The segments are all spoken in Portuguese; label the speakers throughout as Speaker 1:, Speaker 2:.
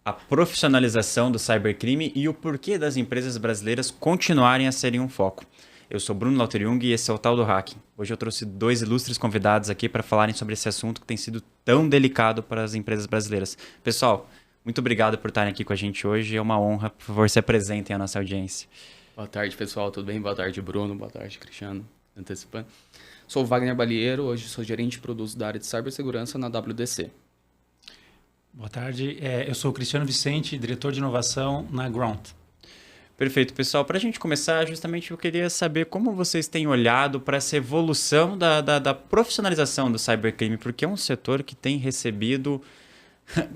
Speaker 1: a profissionalização do cybercrime e o porquê das empresas brasileiras continuarem a serem um foco. Eu sou Bruno Lauteriung e esse é o Tal do Hacking. Hoje eu trouxe dois ilustres convidados aqui para falarem sobre esse assunto que tem sido tão delicado para as empresas brasileiras. Pessoal, muito obrigado por estarem aqui com a gente hoje. É uma honra. Por favor, se apresentem à nossa audiência.
Speaker 2: Boa tarde, pessoal. Tudo bem? Boa tarde, Bruno. Boa tarde, Cristiano. Antecipando. Sou o Wagner Balieiro. Hoje sou gerente de produtos da área de cibersegurança na WDC.
Speaker 3: Boa tarde. Eu sou o Cristiano Vicente, diretor de inovação na Ground.
Speaker 1: Perfeito, pessoal. Para a gente começar, justamente eu queria saber como vocês têm olhado para essa evolução da profissionalização do cybercrime, porque é um setor que tem recebido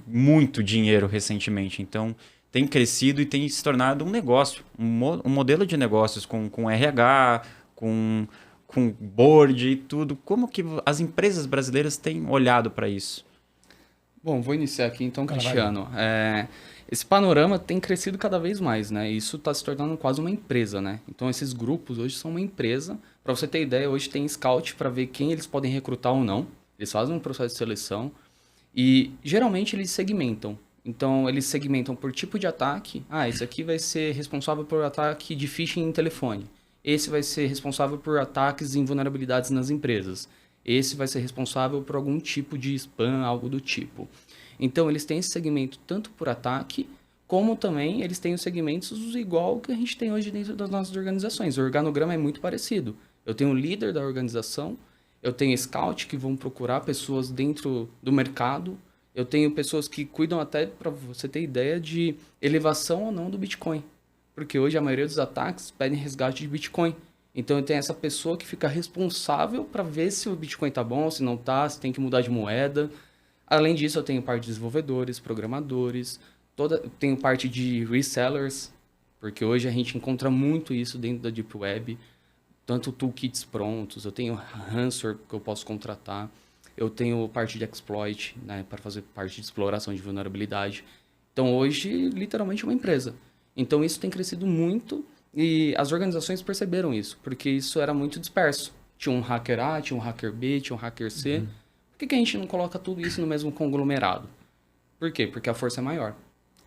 Speaker 1: muito dinheiro recentemente. Então, tem crescido e tem se tornado um negócio, um modelo de negócios com RH, com board e tudo. Como que as empresas brasileiras têm olhado para isso?
Speaker 2: Bom, vou iniciar aqui então, Cristiano. Esse panorama tem crescido cada vez mais, né? Isso está se tornando quase uma empresa, né? Então, esses grupos hoje são uma empresa. Para você ter ideia, hoje tem scout para ver quem eles podem recrutar ou não. Eles fazem um processo de seleção e, geralmente, eles segmentam. Então, eles segmentam por tipo de ataque. Ah, esse aqui vai ser responsável por ataque de phishing em telefone. Esse vai ser responsável por ataques em vulnerabilidades nas empresas. Esse vai ser responsável por algum tipo de spam, algo do tipo. Então, eles têm esse segmento tanto por ataque, como também eles têm os segmentos igual que a gente tem hoje dentro das nossas organizações. O organograma é muito parecido. Eu tenho o líder da organização, eu tenho scout que vão procurar pessoas dentro do mercado, eu tenho pessoas que cuidam até, para você ter ideia, de elevação ou não do Bitcoin. Porque hoje a maioria dos ataques pedem resgate de Bitcoin. Então, eu tenho essa pessoa que fica responsável para ver se o Bitcoin está bom, se não está, se tem que mudar de moeda. Além disso, eu tenho parte de desenvolvedores, programadores, tenho parte de resellers, porque hoje a gente encontra muito isso dentro da Deep Web, tanto toolkits prontos, eu tenho Ransomware que eu posso contratar, eu tenho parte de exploit, né, para fazer parte de exploração de vulnerabilidade. Então, hoje, literalmente, é uma empresa. Então, isso tem crescido muito e as organizações perceberam isso, porque isso era muito disperso. Tinha um hacker A, tinha um hacker B, tinha um hacker C. Por que a gente não coloca tudo isso no mesmo conglomerado? Por quê? Porque a força é maior.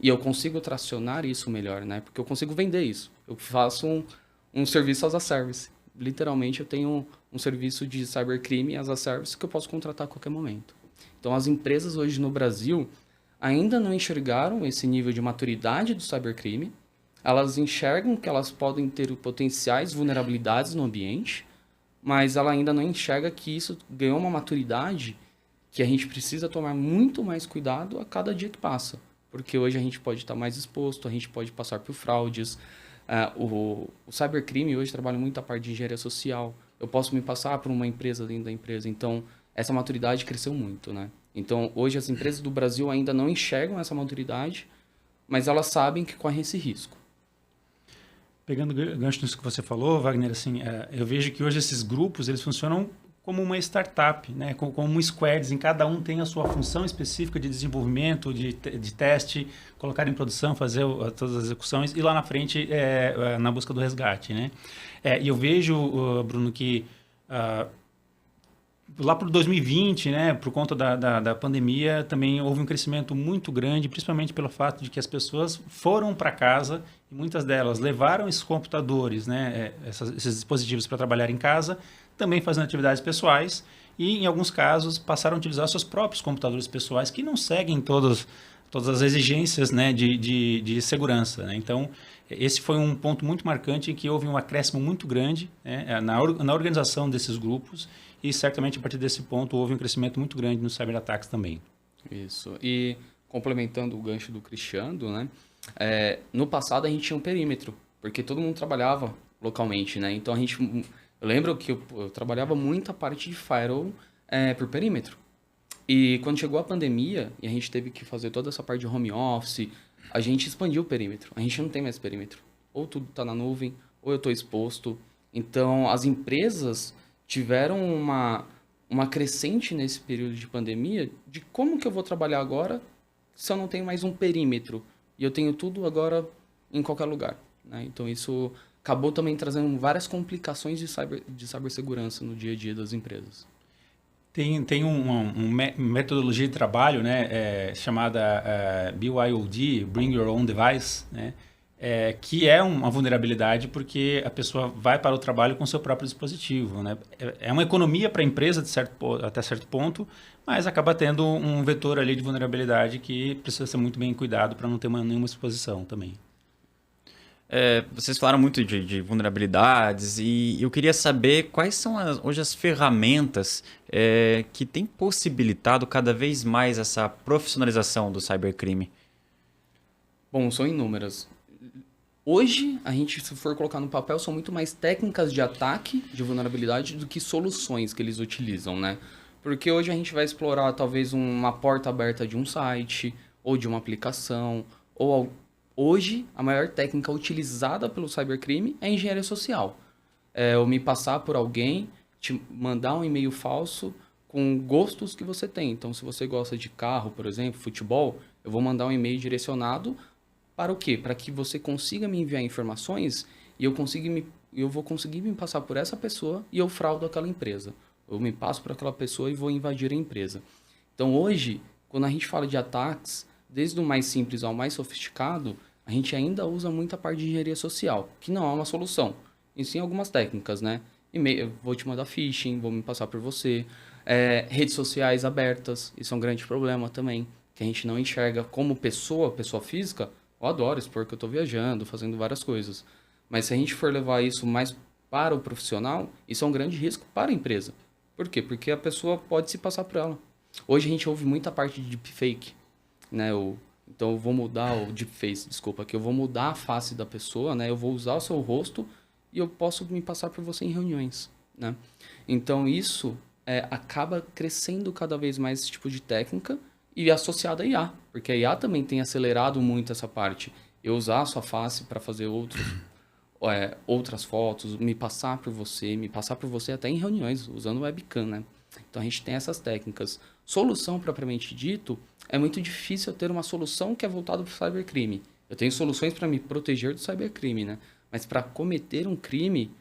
Speaker 2: E eu consigo tracionar isso melhor, né? Porque eu consigo vender isso. Eu faço um serviço as a service. Literalmente, eu tenho um serviço de cybercrime as a service que eu posso contratar a qualquer momento. Então, as empresas hoje no Brasil ainda não enxergaram esse nível de maturidade do cybercrime. Elas enxergam que elas podem ter potenciais vulnerabilidades no ambiente, mas ela ainda não enxerga que isso ganhou uma maturidade que a gente precisa tomar muito mais cuidado a cada dia que passa. Porque hoje a gente pode estar mais exposto, a gente pode passar por fraudes. O cybercrime hoje trabalha muito a parte de engenharia social. Eu posso me passar por uma empresa dentro da empresa. Então, essa maturidade cresceu muito, né? Então, hoje as empresas do Brasil ainda não enxergam essa maturidade, mas elas sabem que correm esse risco.
Speaker 3: Pegando o gancho nisso que você falou, Wagner, assim, eu vejo que hoje esses grupos eles funcionam como uma startup, né? Como squads, em cada um tem a sua função específica de desenvolvimento, de teste, colocar em produção, fazer todas as execuções e lá na frente na busca do resgate, né? E eu vejo, Bruno, que lá para 2020, né, por conta da pandemia, também houve um crescimento muito grande, principalmente pelo fato de que as pessoas foram para casa e muitas delas levaram esses computadores, né, esses dispositivos para trabalhar em casa, também fazendo atividades pessoais e, em alguns casos, passaram a utilizar seus próprios computadores pessoais que não seguem todas as exigências, né, de segurança, né? Então, esse foi um ponto muito marcante em que houve um acréscimo muito grande, né, na organização desses grupos e certamente a partir desse ponto houve um crescimento muito grande nos cyberataques também.
Speaker 2: Isso. E complementando o gancho do Cristiano, né? No passado a gente tinha um perímetro, porque todo mundo trabalhava localmente, né? Então eu lembro que eu trabalhava muito a parte de firewall por perímetro. E quando chegou a pandemia e a gente teve que fazer toda essa parte de home office, a gente expandiu o perímetro. A gente não tem mais perímetro. Ou tudo está na nuvem, ou eu estou exposto. Então, as empresas tiveram uma crescente nesse período de pandemia de como que eu vou trabalhar agora se eu não tenho mais um perímetro e eu tenho tudo agora em qualquer lugar, né? Então, isso acabou também trazendo várias complicações de cibersegurança no dia a dia das empresas.
Speaker 3: Tem uma metodologia de trabalho, né, chamada BYOD, Bring Your Own Device, né, que é uma vulnerabilidade porque a pessoa vai para o trabalho com seu próprio dispositivo, né. É uma economia para a empresa até certo ponto, mas acaba tendo um vetor ali de vulnerabilidade que precisa ser muito bem cuidado para não ter nenhuma exposição também.
Speaker 1: Vocês falaram muito de vulnerabilidades e eu queria saber quais são hoje as ferramentas que têm possibilitado cada vez mais essa profissionalização do cybercrime.
Speaker 2: Bom, são inúmeras. Hoje, a gente, se for colocar no papel, são muito mais técnicas de ataque, de vulnerabilidade, do que soluções que eles utilizam, né? Porque hoje a gente vai explorar talvez uma porta aberta de um site, ou de uma aplicação, Hoje, a maior técnica utilizada pelo cybercrime é a engenharia social. Eu me passar por alguém, te mandar um e-mail falso com gostos que você tem. Então, se você gosta de carro, por exemplo, futebol, eu vou mandar um e-mail direcionado para o quê? Para que você consiga me enviar informações e eu vou conseguir me passar por essa pessoa e eu fraudo aquela empresa. Eu me passo por aquela pessoa e vou invadir a empresa. Então, hoje, quando a gente fala de ataques, desde o mais simples ao mais sofisticado, a gente ainda usa muita parte de engenharia social, que não é uma solução. E sim algumas técnicas, né? Eu vou te mandar phishing, vou me passar por você. Redes sociais abertas, isso é um grande problema também, que a gente não enxerga como pessoa física. Eu adoro expor que eu estou viajando, fazendo várias coisas. Mas se a gente for levar isso mais para o profissional, isso é um grande risco para a empresa. Por quê? Porque a pessoa pode se passar por ela. Hoje a gente ouve muita parte de deepfake, né? Então eu vou mudar o deepface, desculpa, que eu vou mudar a face da pessoa, né? Eu vou usar o seu rosto e eu posso me passar por você em reuniões, né? Então isso acaba crescendo cada vez mais esse tipo de técnica e associada a IA, porque a IA também tem acelerado muito essa parte. Eu usar a sua face para fazer outras fotos, me passar por você até em reuniões, usando webcam, né? Então a gente tem essas técnicas. Solução propriamente dito, é muito difícil eu ter uma solução que é voltada para o cybercrime. Eu tenho soluções para me proteger do cybercrime, né? Mas para cometer um crime,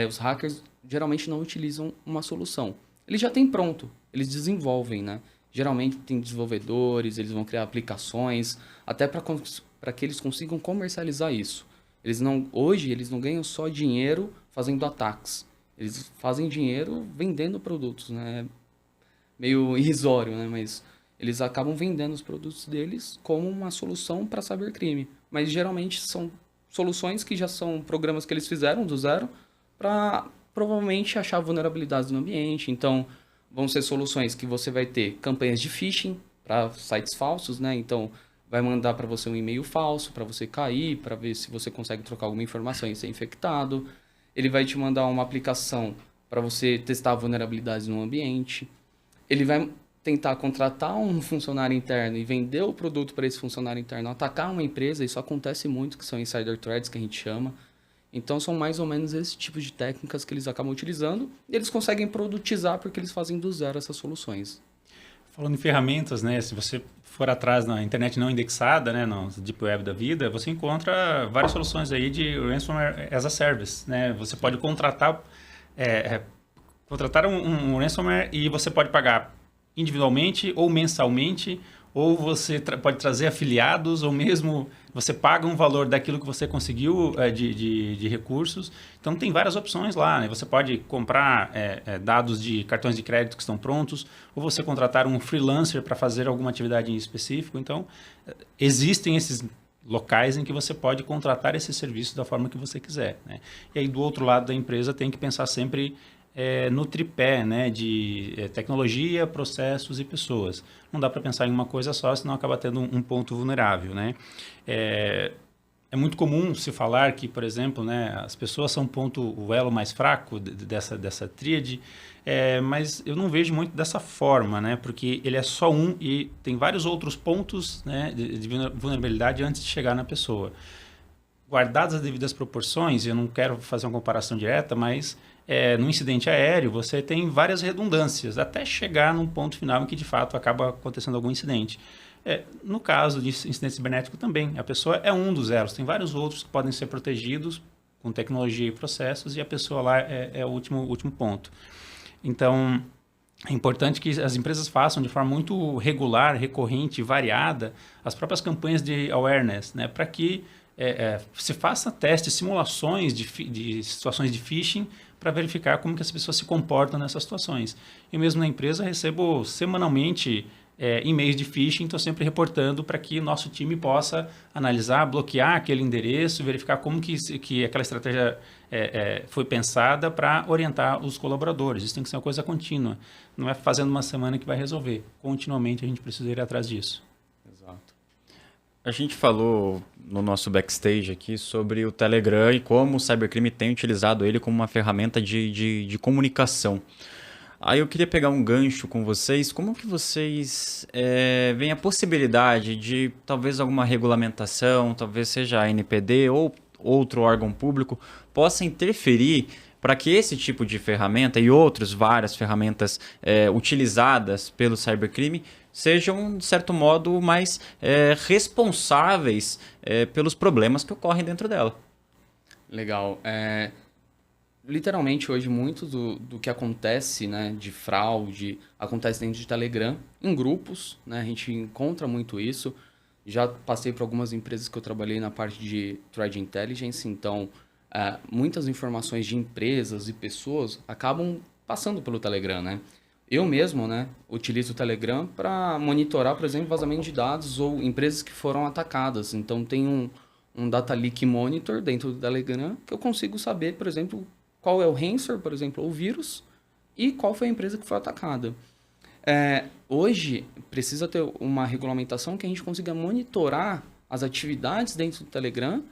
Speaker 2: os hackers geralmente não utilizam uma solução. Eles já têm pronto, eles desenvolvem, né? Geralmente tem desenvolvedores, eles vão criar aplicações, até para que eles consigam comercializar isso. Hoje eles não ganham só dinheiro fazendo ataques. Eles fazem dinheiro vendendo produtos, né? Meio irrisório, né? Mas eles acabam vendendo os produtos deles como uma solução para cybercrime. Mas geralmente são soluções que já são programas que eles fizeram do zero para provavelmente achar vulnerabilidades no ambiente. Então, vão ser soluções que você vai ter campanhas de phishing para sites falsos, né? Então, vai mandar para você um e-mail falso para você cair, para ver se você consegue trocar alguma informação e ser infectado. Ele vai te mandar uma aplicação para você testar vulnerabilidades no ambiente. Ele vai tentar contratar um funcionário interno e vender o produto para esse funcionário interno, atacar uma empresa. Isso acontece muito, que são insider threats, que a gente chama. Então, são mais ou menos esse tipo de técnicas que eles acabam utilizando e eles conseguem produtizar porque eles fazem do zero essas soluções.
Speaker 3: Falando em ferramentas, né, se você for atrás na internet não indexada, né, no Deep Web da vida, você encontra várias soluções aí de Ransomware as a Service, né? Você pode contratar um ransomware e você pode pagar individualmente ou mensalmente, ou você pode trazer afiliados, ou mesmo você paga um valor daquilo que você conseguiu de recursos. Então, tem várias opções lá, né? Você pode comprar dados de cartões de crédito que estão prontos, ou você contratar um freelancer para fazer alguma atividade em específico. Então, existem esses locais em que você pode contratar esse serviço da forma que você quiser, né? E aí, do outro lado da empresa, tem que pensar sempre no tripé, né, de tecnologia, processos e pessoas. Não dá para pensar em uma coisa só, senão acaba tendo um ponto vulnerável, né? É muito comum se falar que, por exemplo, né, as pessoas são o elo mais fraco dessa tríade, mas eu não vejo muito dessa forma, né, porque ele é só um e tem vários outros pontos, né, de vulnerabilidade antes de chegar na pessoa. Guardadas as devidas proporções, eu não quero fazer uma comparação direta, mas no incidente aéreo você tem várias redundâncias até chegar num ponto final em que de fato acaba acontecendo algum incidente. No caso de incidente cibernético também, a pessoa é um dos elos, tem vários outros que podem ser protegidos com tecnologia e processos e a pessoa lá é o último ponto. Então, é importante que as empresas façam de forma muito regular, recorrente, variada, as próprias campanhas de awareness, né? Para que se faça testes, simulações de situações de phishing para verificar como que as pessoas se comportam nessas situações. Eu mesmo na empresa recebo semanalmente e-mails de phishing, estou sempre reportando para que nosso time possa analisar, bloquear aquele endereço, verificar como que aquela estratégia foi pensada para orientar os colaboradores. Isso tem que ser uma coisa contínua. Não é fazendo uma semana que vai resolver. Continuamente a gente precisa ir atrás disso.
Speaker 2: Exato.
Speaker 1: A gente falou no nosso backstage aqui sobre o Telegram e como o cybercrime tem utilizado ele como uma ferramenta de comunicação. Aí eu queria pegar um gancho com vocês. Como que vocês veem a possibilidade de talvez alguma regulamentação, talvez seja a NPD ou outro órgão público, possa interferir para que esse tipo de ferramenta e várias ferramentas utilizadas pelo cybercrime sejam, de certo modo, mais responsáveis pelos problemas que ocorrem dentro dela?
Speaker 2: Legal. Literalmente, hoje, muito do que acontece, né, de fraude, acontece dentro de Telegram, em grupos, né, a gente encontra muito isso. Já passei por algumas empresas que eu trabalhei na parte de Threat Intelligence, então, muitas informações de empresas e pessoas acabam passando pelo Telegram, né? Eu mesmo, né, utilizo o Telegram para monitorar, por exemplo, vazamento de dados ou empresas que foram atacadas. Então, tem um Data Leak Monitor dentro do Telegram que eu consigo saber, por exemplo, qual é o ransomware, por exemplo, ou vírus, e qual foi a empresa que foi atacada. Hoje, precisa ter uma regulamentação que a gente consiga monitorar as atividades dentro do Telegram,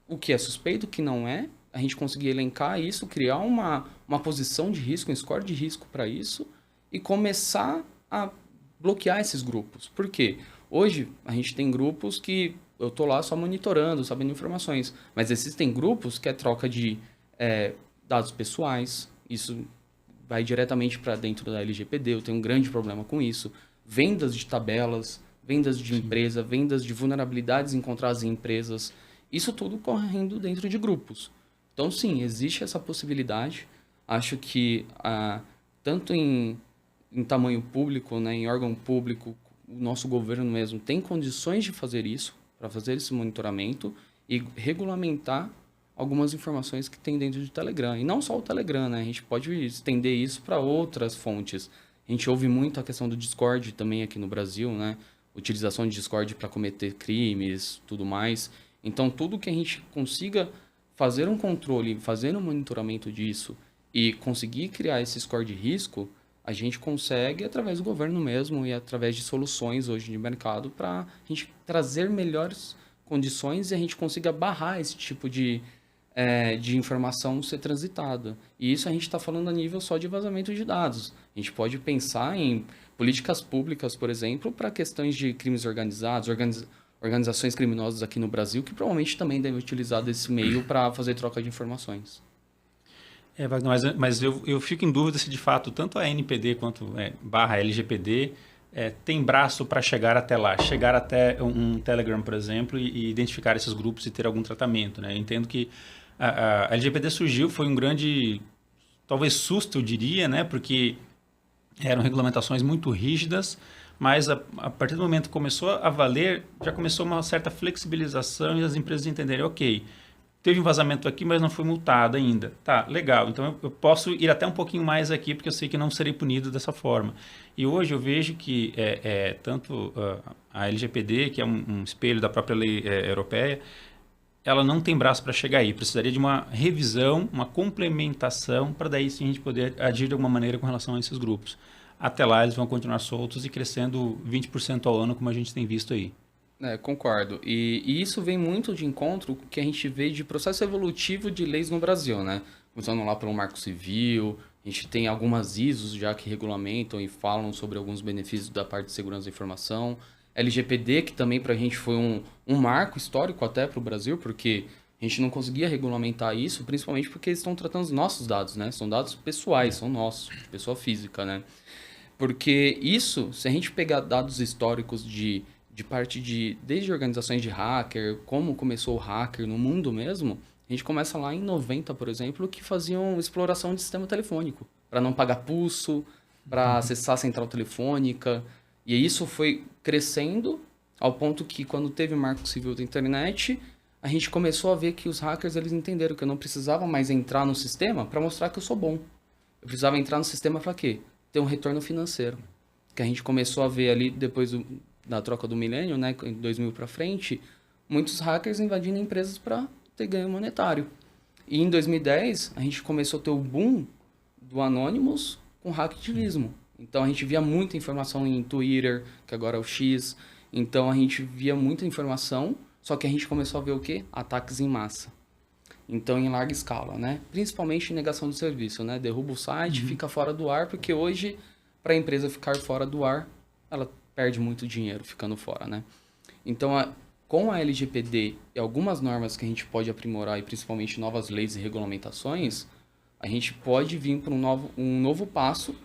Speaker 2: o que é suspeito, o que não é, a gente conseguir elencar isso, criar uma posição de risco, um score de risco para isso, e começar a bloquear esses grupos. Por quê? Hoje, a gente tem grupos que eu estou lá só monitorando, sabendo informações, mas existem grupos que é troca de dados pessoais, isso vai diretamente para dentro da LGPD, eu tenho um grande problema com isso. Vendas de tabelas, vendas de empresa, vendas de vulnerabilidades encontradas em empresas, isso tudo correndo dentro de grupos. Então, sim, existe essa possibilidade. Acho que, tanto em tamanho público, né, em órgão público, o nosso governo mesmo tem condições de fazer isso, para fazer esse monitoramento e regulamentar algumas informações que tem dentro do Telegram. E não só o Telegram, né? A gente pode estender isso para outras fontes. A gente ouve muito a questão do Discord também aqui no Brasil, né? Utilização de Discord para cometer crimes, tudo mais. Então, tudo que a gente consiga fazer um controle, fazer um monitoramento disso e conseguir criar esse score de risco, a gente consegue através do governo mesmo e através de soluções hoje de mercado para a gente trazer melhores condições e a gente consiga barrar esse tipo de informação ser transitada. E isso a gente está falando a nível só de vazamento de dados. A gente pode pensar em políticas públicas, por exemplo, para questões de crimes organizados, organizações criminosas aqui no Brasil, que provavelmente também devem utilizar desse meio para fazer troca de informações.
Speaker 3: Wagner, mas eu fico em dúvida se de fato tanto a NPD quanto barra LGPD tem braço para chegar até lá, chegar até um Telegram, por exemplo, e identificar esses grupos e ter algum tratamento, né? Eu entendo que a LGPD surgiu, foi um grande, talvez susto, eu diria, né? Porque eram regulamentações muito rígidas, mas a partir do momento que começou a valer, já começou uma certa flexibilização e as empresas entenderem, ok, teve um vazamento aqui, mas não foi multado ainda. Tá, legal. Então, eu posso ir até um pouquinho mais aqui, porque eu sei que não serei punido dessa forma. E hoje eu vejo que tanto a LGPD, que é um espelho da própria lei europeia, ela não tem braço para chegar aí. Precisaria de uma revisão, uma complementação, para daí sim a gente poder agir de alguma maneira com relação a esses grupos. Até lá, eles vão continuar soltos e crescendo 20% ao ano, como a gente tem visto aí.
Speaker 2: Concordo. E isso vem muito de encontro com o que a gente vê de processo evolutivo de leis no Brasil, né? Começando lá pelo Marco Civil, a gente tem algumas ISOs já que regulamentam e falam sobre alguns benefícios da parte de segurança da informação. LGPD, que também para a gente foi um marco histórico até para o Brasil, porque a gente não conseguia regulamentar isso, principalmente porque eles estão tratando os nossos dados, né? São dados pessoais, são nossos, pessoa física, né? Porque isso, se a gente pegar dados históricos de parte desde organizações de hacker, como começou o hacker no mundo mesmo, a gente começa lá em 90, por exemplo, que faziam exploração de sistema telefônico, para não pagar pulso, para acessar a central telefônica. E isso foi crescendo ao ponto que, quando teve o Marco Civil da Internet, a gente começou a ver que os hackers eles entenderam que eu não precisava mais entrar no sistema para mostrar que eu sou bom. Eu precisava entrar no sistema para quê? Ter um retorno financeiro. Que a gente começou a ver ali, depois da troca do milênio, né, em 2000 para frente, muitos hackers invadindo empresas para ter ganho monetário. E em 2010, a gente começou a ter o boom do Anonymous com hacktivismo. Então, a gente via muita informação em Twitter, que agora é o X. Então, a gente via muita informação, só que a gente começou a ver o quê? Ataques em massa. Então, em larga escala, né? Principalmente em negação do serviço, né? Derruba o site, fica fora do ar, porque hoje, para a empresa ficar fora do ar, ela perde muito dinheiro ficando fora, né? Então, com a LGPD e algumas normas que a gente pode aprimorar, e principalmente novas leis e regulamentações, a gente pode vir para um novo passo,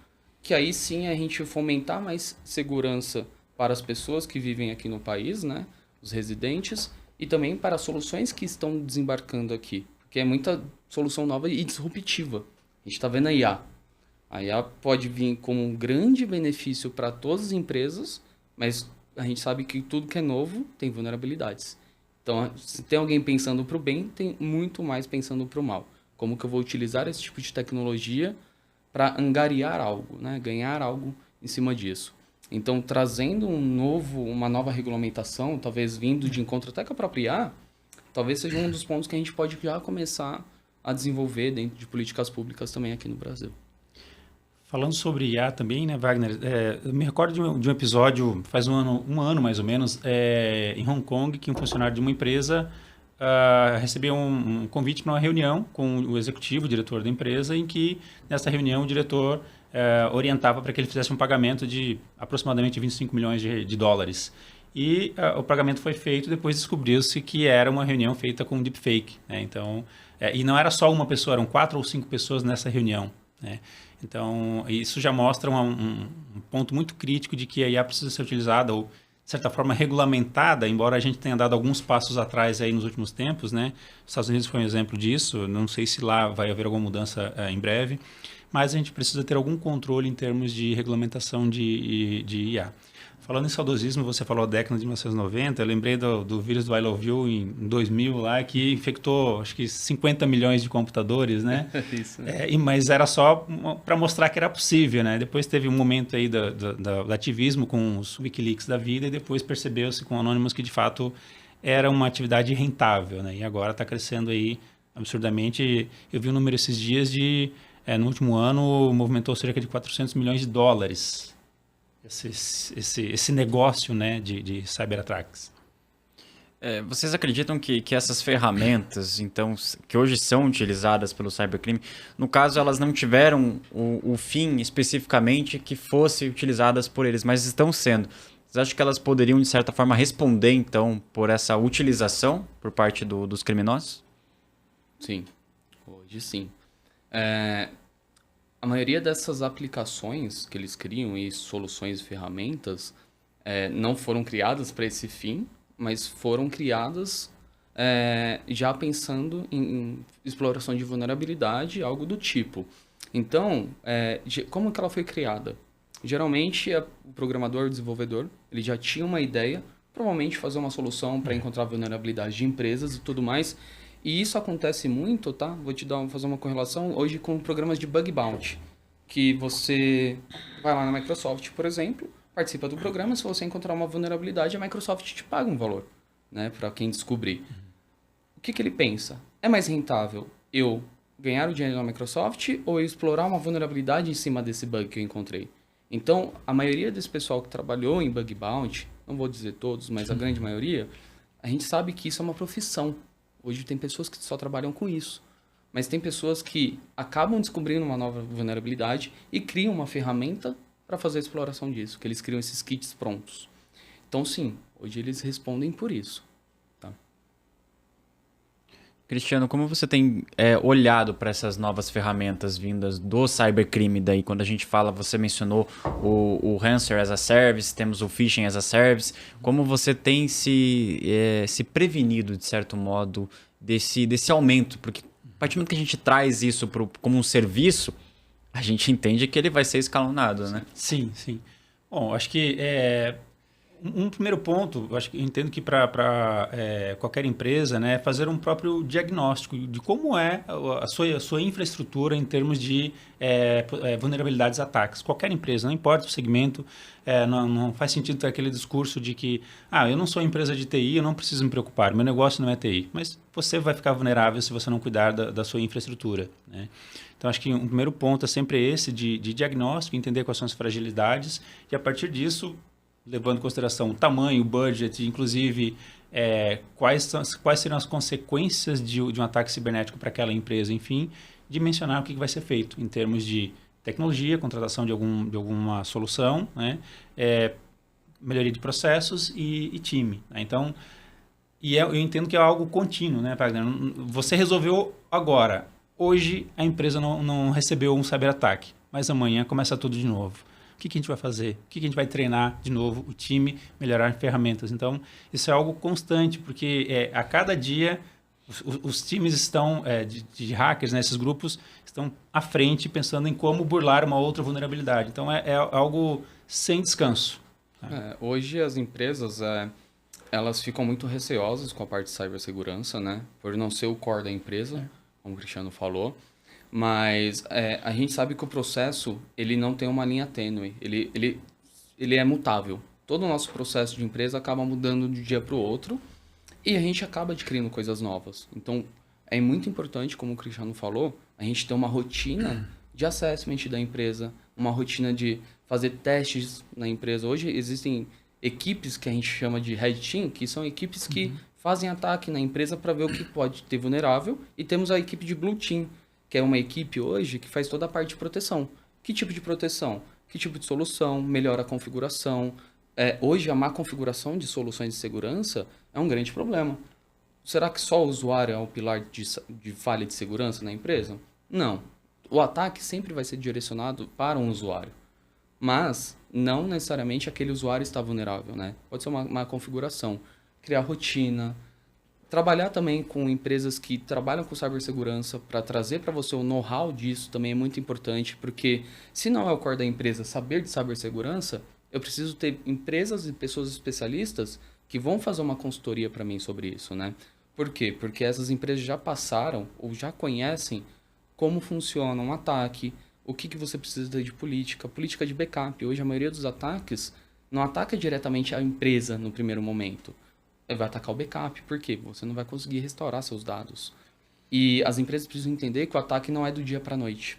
Speaker 2: que aí sim a gente fomentar mais segurança para as pessoas que vivem aqui no país, né? Os residentes, e também para as soluções que estão desembarcando aqui. Porque é muita solução nova e disruptiva. A gente está vendo a IA. A IA pode vir como um grande benefício para todas as empresas, mas a gente sabe que tudo que é novo tem vulnerabilidades. Então, se tem alguém pensando para o bem, tem muito mais pensando para o mal. Como que eu vou utilizar esse tipo de tecnologia para angariar algo, né? Ganhar algo em cima disso. Então, trazendo uma nova regulamentação, talvez vindo de encontro até com a própria IA, talvez seja um dos pontos que a gente pode já começar a desenvolver dentro de políticas públicas também aqui no Brasil.
Speaker 3: Falando sobre IA também, né, Wagner? Eu me recordo de um episódio, faz um ano mais ou menos, em Hong Kong, que um funcionário de uma empresa recebeu um convite para uma reunião com o executivo, o diretor da empresa, em que, nessa reunião, o diretor orientava para que ele fizesse um pagamento de aproximadamente 25 milhões de dólares. E o pagamento foi feito, depois descobriu-se que era uma reunião feita com deepfake, né? Então, e não era só uma pessoa, eram 4 ou 5 pessoas nessa reunião, né? Então, isso já mostra um ponto muito crítico de que a IA precisa ser utilizada ou, de certa forma, regulamentada, embora a gente tenha dado alguns passos atrás aí nos últimos tempos, né? Os Estados Unidos foi um exemplo disso, não sei se lá vai haver alguma mudança em breve, mas a gente precisa ter algum controle em termos de regulamentação de IA. Falando em saudosismo, você falou da década de 1990, eu lembrei do vírus do I Love You em 2000 lá, que infectou acho que 50 milhões de computadores, né?
Speaker 2: Isso.
Speaker 3: Mas era só para mostrar que era possível, né? Depois teve um momento aí do ativismo com os Wikileaks da vida e depois percebeu-se com Anonymous que de fato era uma atividade rentável, né? E agora está crescendo aí absurdamente. Eu vi um número esses dias no último ano movimentou cerca de 400 milhões de dólares. Esse negócio, né, de cyberataques.
Speaker 1: Vocês acreditam que essas ferramentas, então, que hoje são utilizadas pelo cybercrime, no caso elas não tiveram o fim especificamente que fosse utilizadas por eles, mas estão sendo? Vocês acham que elas poderiam, de certa forma, responder, então, por essa utilização por parte dos criminosos?
Speaker 2: Sim, hoje sim. A maioria dessas aplicações que eles criam e soluções e ferramentas não foram criadas para esse fim, mas foram criadas já pensando em exploração de vulnerabilidade, algo do tipo. Então, como que ela foi criada? Geralmente, o programador, o desenvolvedor, ele já tinha uma ideia, provavelmente fazer uma solução para encontrar vulnerabilidade de empresas e tudo mais. E isso acontece muito, tá? Vou fazer uma correlação hoje com programas de bug bounty, que você vai lá na Microsoft, por exemplo, participa do programa, se você encontrar uma vulnerabilidade, a Microsoft te paga um valor, né, para quem descobrir. O que ele pensa? É mais rentável eu ganhar o dinheiro na Microsoft ou eu explorar uma vulnerabilidade em cima desse bug que eu encontrei? Então, a maioria desse pessoal que trabalhou em bug bounty, não vou dizer todos, mas a grande maioria, a gente sabe que isso é uma profissão. Hoje tem pessoas que só trabalham com isso. Mas tem pessoas que acabam descobrindo uma nova vulnerabilidade e criam uma ferramenta para fazer a exploração disso, que eles criam esses kits prontos. Então, sim, hoje eles respondem por isso. Tá?
Speaker 1: Cristiano, como você tem olhado para essas novas ferramentas vindas do cybercrime daí? Quando a gente fala, você mencionou o Ransomware as a Service, temos o Phishing as a Service. Como você tem se prevenido, de certo modo, desse aumento? Porque a partir do momento que a gente traz isso como um serviço, a gente entende que ele vai ser escalonado, né?
Speaker 3: Sim, sim. Bom, acho que um primeiro ponto, eu acho que eu entendo que para qualquer empresa, né, fazer um próprio diagnóstico de como é a sua infraestrutura em termos de vulnerabilidades e ataques. Qualquer empresa, não importa o segmento, não faz sentido ter aquele discurso de que eu não sou empresa de TI, eu não preciso me preocupar, meu negócio não é TI. Mas você vai ficar vulnerável se você não cuidar da sua infraestrutura, né? Então, acho que um primeiro ponto é sempre esse de diagnóstico, entender quais são as fragilidades e, a partir disso, levando em consideração o tamanho, o budget, inclusive quais seriam as consequências de um ataque cibernético para aquela empresa, enfim, dimensionar o que vai ser feito em termos de tecnologia, contratação de alguma solução, né? Melhoria de processos e time, né? Então, eu entendo que é algo contínuo, né, Wagner? Você resolveu agora. Hoje a empresa não recebeu um cyberataque, mas amanhã começa tudo de novo. O que a gente vai fazer? O que a gente vai treinar de novo o time, melhorar ferramentas? Então, isso é algo constante, porque a cada dia os times estão, de hackers, né, esses grupos, estão à frente pensando em como burlar uma outra vulnerabilidade. Então, é algo sem descanso.
Speaker 2: Hoje as empresas, elas ficam muito receosas com a parte de cibersegurança, né? Por não ser o core da empresa, como o Cristiano falou. Mas a gente sabe que o processo ele não tem uma linha tênue, ele é mutável. Todo o nosso processo de empresa acaba mudando de um dia para o outro e a gente acaba adquirindo coisas novas. Então, é muito importante, como o Cristiano falou, a gente ter uma rotina de assessment da empresa, uma rotina de fazer testes na empresa. Hoje existem equipes que a gente chama de Red Team, que são equipes que fazem ataque na empresa para ver o que pode ter vulnerável, e temos a equipe de Blue Team, que é uma equipe hoje que faz toda a parte de proteção. Que tipo de proteção? Que tipo de solução? Melhora a configuração. Hoje, a má configuração de soluções de segurança é um grande problema. Será que só o usuário é o pilar de falha de segurança na empresa? Não. O ataque sempre vai ser direcionado para um usuário. Mas, não necessariamente aquele usuário está vulnerável, né? Pode ser uma má configuração. Criar rotina. Trabalhar também com empresas que trabalham com cibersegurança para trazer para você o know-how disso também é muito importante, porque se não é o core da empresa saber de cibersegurança, eu preciso ter empresas e pessoas especialistas que vão fazer uma consultoria para mim sobre isso, né? Por quê? Porque essas empresas já passaram ou já conhecem como funciona um ataque, o que você precisa ter de política de backup. Hoje a maioria dos ataques não ataca diretamente a empresa no primeiro momento. Vai atacar o backup, por quê? Você não vai conseguir restaurar seus dados. E as empresas precisam entender que o ataque não é do dia para a noite.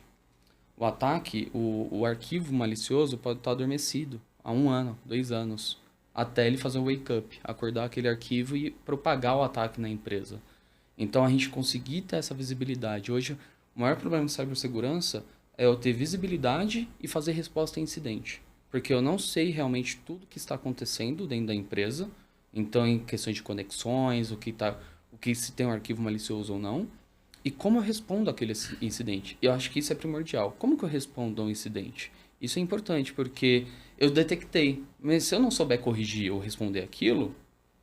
Speaker 2: O ataque, o arquivo malicioso pode estar adormecido há 1 ano, 2 anos, até ele fazer um wake-up, acordar aquele arquivo e propagar o ataque na empresa. Então, a gente conseguir ter essa visibilidade. Hoje, o maior problema de cibersegurança é eu ter visibilidade e fazer resposta a incidente. Porque eu não sei realmente tudo que está acontecendo dentro da empresa. Então, em questões de conexões, o que se tem um arquivo malicioso ou não, e como eu respondo àquele incidente. Eu acho que isso é primordial. Como que eu respondo a um incidente? Isso é importante, porque eu detectei, mas se eu não souber corrigir ou responder aquilo,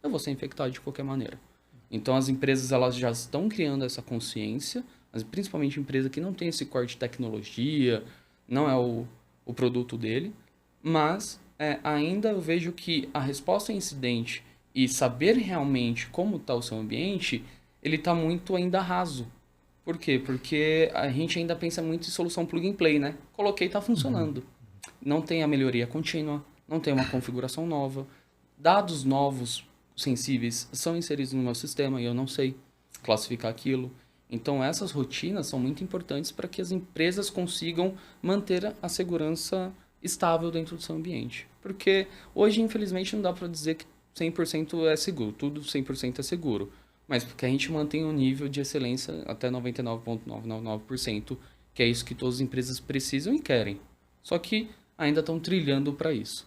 Speaker 2: eu vou ser infectado de qualquer maneira. Então, as empresas elas já estão criando essa consciência, mas principalmente empresa que não tem esse core de tecnologia, não é o produto dele, mas ainda eu vejo que a resposta a incidente e saber realmente como está o seu ambiente, ele está muito ainda raso. Por quê? Porque a gente ainda pensa muito em solução plug and play, né? Coloquei e está funcionando. Não tem a melhoria contínua, não tem uma configuração nova. Dados novos, sensíveis, são inseridos no meu sistema e eu não sei classificar aquilo. Então, essas rotinas são muito importantes para que as empresas consigam manter a segurança estável dentro do seu ambiente. Porque hoje, infelizmente, não dá para dizer que 100% é seguro, tudo 100% é seguro. Mas porque a gente mantém um nível de excelência até 99,999%, que é isso que todas as empresas precisam e querem. Só que ainda estão trilhando para isso.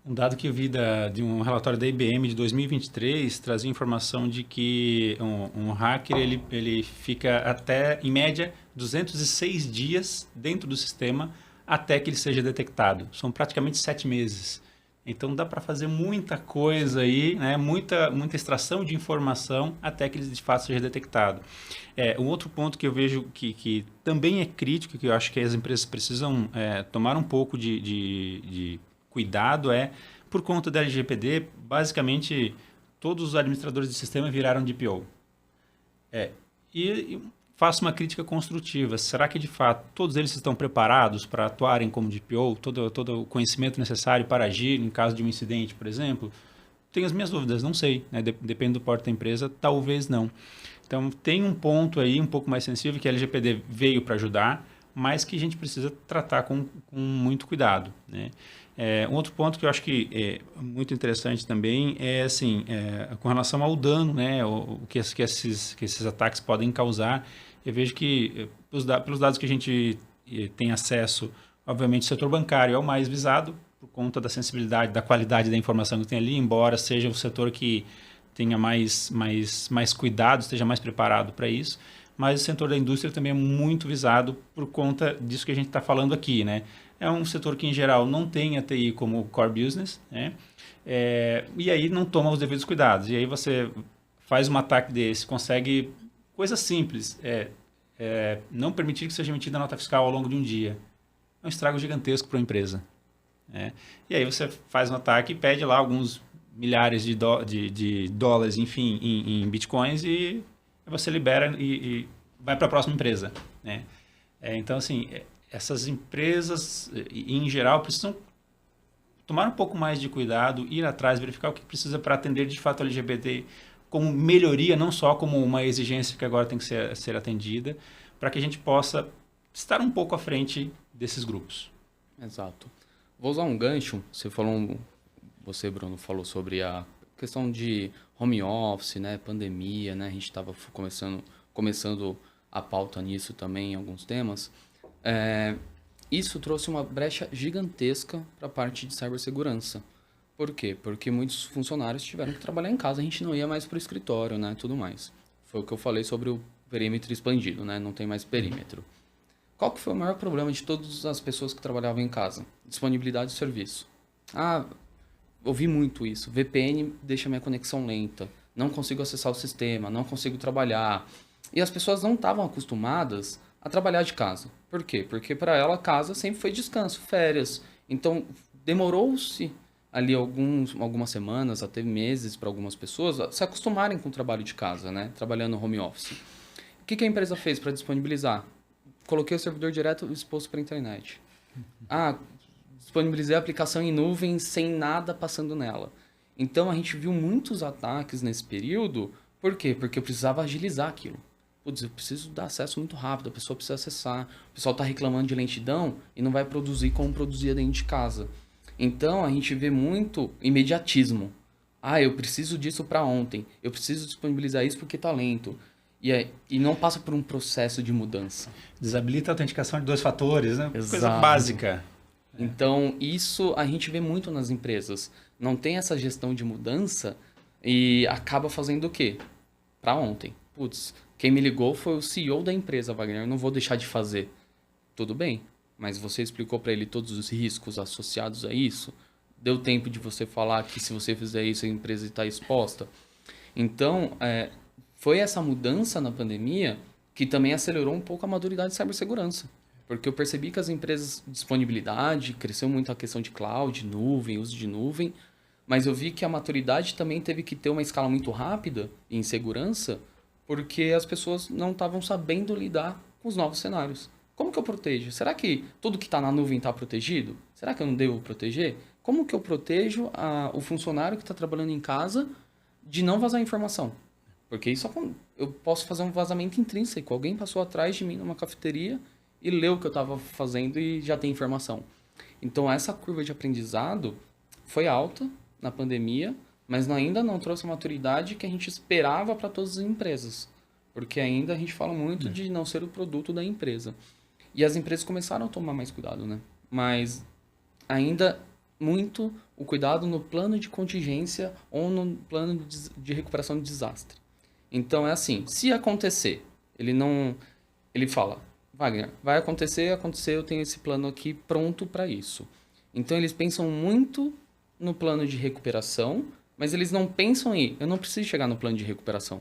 Speaker 3: Um dado que eu vi de um relatório da IBM de 2023 trazia informação de que um hacker ele fica até, em média, 206 dias dentro do sistema até que ele seja detectado. São praticamente 7 meses. Então dá para fazer muita coisa aí, né? Muita extração de informação até que ele de fato seja detectado. Um outro ponto que eu vejo que também é crítico, que eu acho que as empresas precisam tomar um pouco de cuidado, por conta da LGPD, basicamente todos os administradores de sistema viraram DPO. E faço uma crítica construtiva. Será que, de fato, todos eles estão preparados para atuarem como DPO? Todo o conhecimento necessário para agir em caso de um incidente, por exemplo? Tenho as minhas dúvidas, não sei. Né? Depende do porte da empresa, talvez não. Então, tem um ponto aí um pouco mais sensível que a LGPD veio para ajudar, mas que a gente precisa tratar com muito cuidado, né? Um outro ponto que eu acho que é muito interessante também assim, com relação ao dano, né, o que esses ataques podem causar. Eu vejo que, pelos dados que a gente tem acesso, obviamente o setor bancário é o mais visado, por conta da sensibilidade, da qualidade da informação que tem ali, embora seja o setor que tenha mais cuidado, esteja mais preparado para isso. Mas o setor da indústria também é muito visado por conta disso que a gente está falando aqui, né? É um setor que, em geral, não tem a TI como core business, né? E aí não toma os devidos cuidados. E aí você faz um ataque desse, consegue coisas simples, não permitir que seja emitida nota fiscal ao longo de um dia. É um estrago gigantesco para a empresa. Né? E aí você faz um ataque e pede lá alguns milhares de dólares, enfim, em bitcoins e você libera e vai para a próxima empresa. Né? Então, assim, essas empresas, em geral, precisam tomar um pouco mais de cuidado, ir atrás, verificar o que precisa para atender de fato a LGBT como melhoria, não só como uma exigência que agora tem que ser atendida, para que a gente possa estar um pouco à frente desses grupos.
Speaker 2: Exato. Vou usar um gancho. Você, Bruno, falou sobre a questão de home office, né, pandemia, né, a gente estava começando a pauta nisso também, em alguns temas. Isso trouxe uma brecha gigantesca para a parte de cibersegurança. Por quê? Porque muitos funcionários tiveram que trabalhar em casa, a gente não ia mais para o escritório, né, tudo mais. Foi o que eu falei sobre o perímetro expandido, né, não tem mais perímetro. Qual que foi o maior problema de todas as pessoas que trabalhavam em casa? Disponibilidade de serviço. Ouvi muito isso. VPN deixa minha conexão lenta. Não consigo acessar o sistema, não consigo trabalhar. E as pessoas não estavam acostumadas a trabalhar de casa. Por quê? Porque para ela, casa sempre foi descanso, férias. Então, demorou-se ali algumas semanas, até meses para algumas pessoas, a se acostumarem com o trabalho de casa, né? Trabalhando no home office. O que a empresa fez para disponibilizar? Coloquei o servidor direto exposto para a internet. Disponibilizei a aplicação em nuvem sem nada passando nela. Então, a gente viu muitos ataques nesse período. Por quê? Porque eu precisava agilizar aquilo. Putz, eu preciso dar acesso muito rápido, a pessoa precisa acessar. O pessoal está reclamando de lentidão e não vai produzir como produzia dentro de casa. Então, a gente vê muito imediatismo. Eu preciso disso para ontem. Eu preciso disponibilizar isso porque está lento. E não passa por um processo de mudança.
Speaker 3: Desabilita a autenticação de 2 fatores, né?
Speaker 2: Exato.
Speaker 3: Coisa básica.
Speaker 2: Então, isso a gente vê muito nas empresas. Não tem essa gestão de mudança e acaba fazendo o quê? Para ontem. Putz, quem me ligou foi o CEO da empresa, Wagner. Eu não vou deixar de fazer. Tudo bem, mas você explicou para ele todos os riscos associados a isso? Deu tempo de você falar que se você fizer isso, a empresa está exposta? Então, foi essa mudança na pandemia que também acelerou um pouco a maturidade de cibersegurança. Porque eu percebi que as empresas, disponibilidade, cresceu muito a questão de cloud, nuvem, uso de nuvem, mas eu vi que a maturidade também teve que ter uma escala muito rápida em segurança, porque as pessoas não estavam sabendo lidar com os novos cenários. Como que eu protejo? Será que tudo que está na nuvem está protegido? Será que eu não devo proteger? Como que eu protejo o funcionário que está trabalhando em casa de não vazar informação? Porque isso eu posso fazer um vazamento intrínseco. Alguém passou atrás de mim numa cafeteria e leu o que eu estava fazendo e já tem informação. Então, essa curva de aprendizado foi alta na pandemia, mas ainda não trouxe a maturidade que a gente esperava para todas as empresas. Porque ainda a gente fala muito de não ser o produto da empresa. E as empresas começaram a tomar mais cuidado, né? Mas ainda muito o cuidado no plano de contingência ou no plano de recuperação de desastre. Então, é assim, se acontecer, ele fala, Wagner, vai acontecer, eu tenho esse plano aqui pronto para isso. Então, eles pensam muito no plano de recuperação, mas eles não pensam em, eu não preciso chegar no plano de recuperação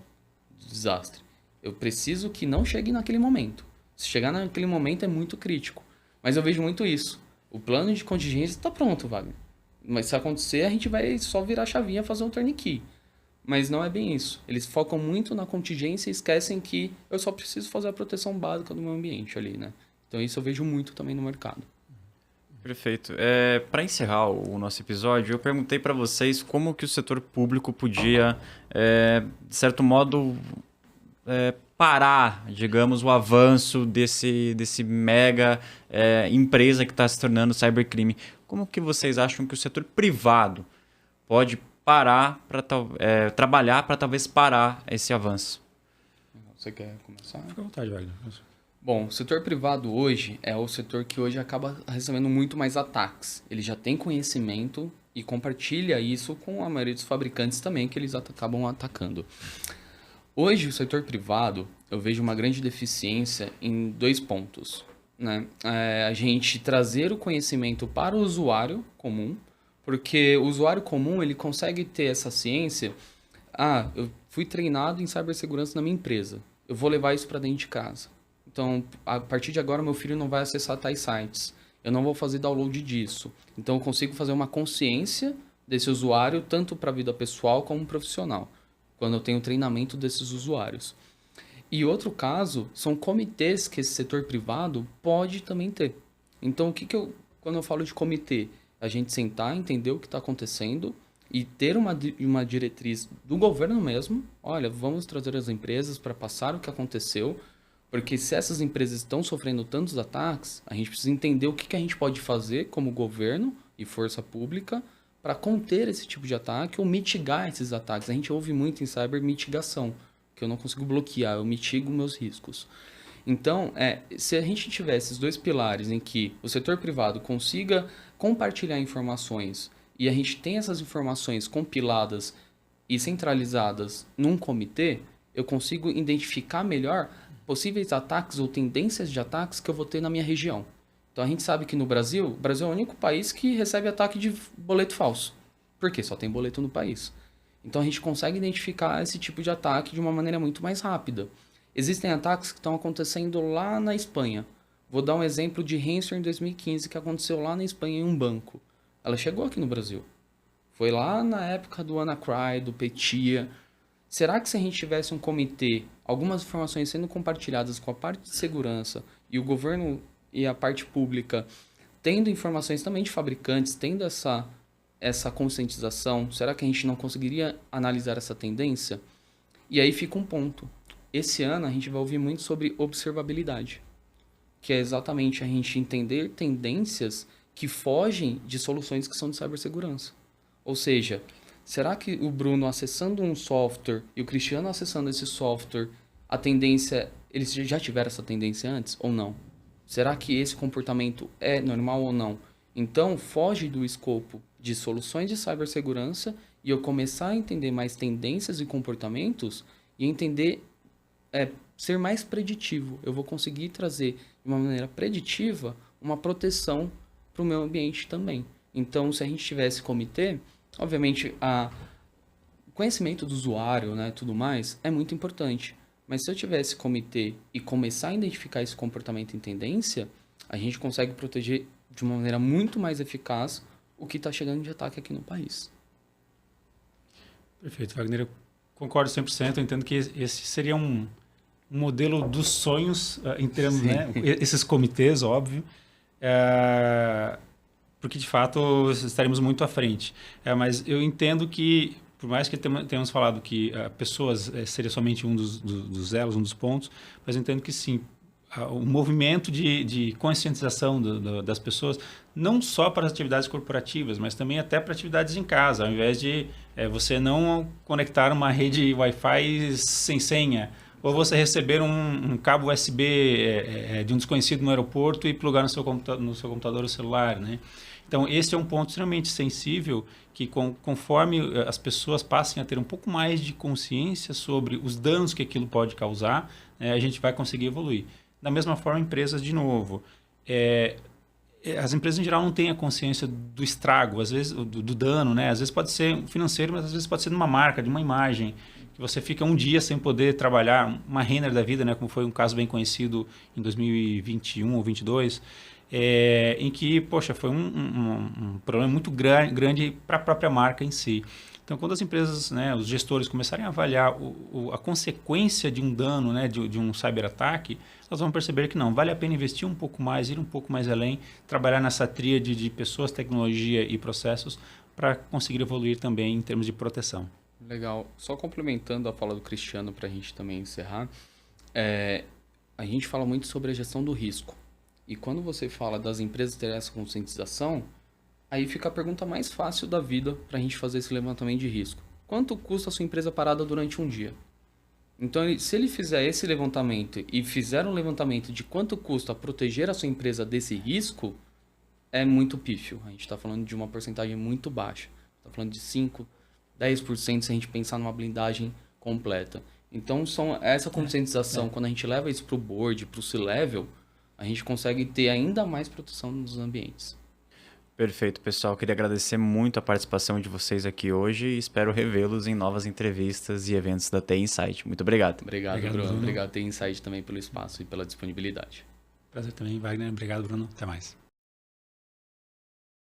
Speaker 2: do desastre. Eu preciso que não chegue naquele momento. Se chegar naquele momento é muito crítico. Mas eu vejo muito isso. O plano de contingência está pronto, Wagner. Mas se acontecer, a gente vai só virar a chavinha e fazer um turnkey. Mas não é bem isso. Eles focam muito na contingência e esquecem que eu só preciso fazer a proteção básica do meu ambiente ali, né? Então isso eu vejo muito também no mercado.
Speaker 1: Perfeito. Para encerrar o nosso episódio, eu perguntei para vocês como que o setor público podia, de certo modo, parar, digamos, o avanço desse mega empresa que está se tornando cybercrime. Como que vocês acham que o setor privado pode parar para trabalhar para talvez parar esse avanço?
Speaker 2: Você quer começar?
Speaker 3: Fica à vontade, Wagner.
Speaker 2: Bom, o setor privado hoje é o setor que hoje acaba recebendo muito mais ataques. Ele já tem conhecimento e compartilha isso com a maioria dos fabricantes também, que eles acabam atacando. Hoje, o setor privado, eu vejo uma grande deficiência em 2 pontos, né? A gente trazer o conhecimento para o usuário comum, porque o usuário comum ele consegue ter essa ciência. Eu fui treinado em cibersegurança na minha empresa, eu vou levar isso para dentro de casa. Então, a partir de agora, meu filho não vai acessar tais sites. Eu não vou fazer download disso. Então, eu consigo fazer uma consciência desse usuário, tanto para a vida pessoal como profissional, quando eu tenho treinamento desses usuários. E outro caso, são comitês que esse setor privado pode também ter. Então, quando eu falo de comitê, a gente sentar, entender o que está acontecendo e ter uma diretriz do governo mesmo. Olha, vamos trazer as empresas para passar o que aconteceu. Porque se essas empresas estão sofrendo tantos ataques, a gente precisa entender o que a gente pode fazer como governo e força pública para conter esse tipo de ataque ou mitigar esses ataques. A gente ouve muito em cyber mitigação, que eu não consigo bloquear, eu mitigo meus riscos. Então, se a gente tiver esses 2 pilares em que o setor privado consiga compartilhar informações e a gente tem essas informações compiladas e centralizadas num comitê, eu consigo identificar melhor possíveis ataques ou tendências de ataques que eu vou ter na minha região. Então a gente sabe que no Brasil, o Brasil é o único país que recebe ataque de boleto falso. Por quê? Só tem boleto no país. Então a gente consegue identificar esse tipo de ataque de uma maneira muito mais rápida. Existem ataques que estão acontecendo lá na Espanha. Vou dar um exemplo de ransomware em 2015 que aconteceu lá na Espanha em um banco. Ela chegou aqui no Brasil. Foi lá na época do WannaCry, do Petya. Será que se a gente tivesse um comitê, algumas informações sendo compartilhadas com a parte de segurança e o governo e a parte pública tendo informações também de fabricantes, tendo essa conscientização, será que a gente não conseguiria analisar essa tendência? E aí fica um ponto. Esse ano a gente vai ouvir muito sobre observabilidade, que é exatamente a gente entender tendências que fogem de soluções que são de cibersegurança. Ou seja, será que o Bruno acessando um software e o Cristiano acessando esse software, a tendência, eles já tiveram essa tendência antes ou não? Será que esse comportamento é normal ou não? Então, foge do escopo de soluções de cibersegurança e eu começar a entender mais tendências e comportamentos e entender, ser mais preditivo. Eu vou conseguir trazer de uma maneira preditiva uma proteção para o meu ambiente também. Então, se a gente tivesse comitê, obviamente, o conhecimento do usuário, né, tudo mais, é muito importante. Mas se eu tivesse comitê e começar a identificar esse comportamento em tendência, a gente consegue proteger de uma maneira muito mais eficaz o que está chegando de ataque aqui no país.
Speaker 3: Perfeito, Wagner. Eu concordo 100%. Eu entendo que esse seria um modelo dos sonhos em termos, né, esses comitês, óbvio. Porque, de fato, estaremos muito à frente. Mas eu entendo que, por mais que tenhamos falado que pessoas seria somente um dos elos, um dos pontos, mas eu entendo que sim, o movimento de conscientização das pessoas, não só para as atividades corporativas, mas também até para atividades em casa, ao invés de você não conectar uma rede Wi-Fi sem senha, ou você receber um cabo USB de um desconhecido no aeroporto e plugar no seu computador ou celular, né? Então, esse é um ponto extremamente sensível que, conforme as pessoas passem a ter um pouco mais de consciência sobre os danos que aquilo pode causar, a gente vai conseguir evoluir. Da mesma forma, empresas, de novo, as empresas em geral não têm a consciência do estrago, às vezes do dano, né? Às vezes pode ser financeiro, mas às vezes pode ser de uma marca, de uma imagem, que você fica um dia sem poder trabalhar, uma Renner da vida, né? Como foi um caso bem conhecido em 2021 ou 22, em que, poxa, foi um problema muito grande para a própria marca em si. Então, quando as empresas, né, os gestores começarem a avaliar a consequência de um dano, né, de um cyberataque, nós vamos perceber que não, vale a pena investir um pouco mais, ir um pouco mais além, trabalhar nessa tríade de pessoas, tecnologia e processos para conseguir evoluir também em termos de proteção.
Speaker 2: Legal. Só complementando a fala do Cristiano para a gente também encerrar, a gente fala muito sobre a gestão do risco. E quando você fala das empresas terem essa conscientização, aí fica a pergunta mais fácil da vida para a gente fazer esse levantamento de risco. Quanto custa a sua empresa parada durante um dia? Então, se ele fizer esse levantamento e fizer um levantamento de quanto custa proteger a sua empresa desse risco, é muito pífio. A gente está falando de uma porcentagem muito baixa. Está falando de 5%, 10% se a gente pensar numa blindagem completa. Então, essa conscientização, quando a gente leva isso para o board, para o C-Level, a gente consegue ter ainda mais proteção nos ambientes.
Speaker 1: Perfeito, pessoal. Queria agradecer muito a participação de vocês aqui hoje e espero revê-los em novas entrevistas e eventos da TI Insight. Muito obrigado.
Speaker 2: Obrigado, Bruno. Obrigado, TI Insight, também pelo espaço e pela disponibilidade.
Speaker 3: Prazer também, Wagner. Obrigado, Bruno. Até mais.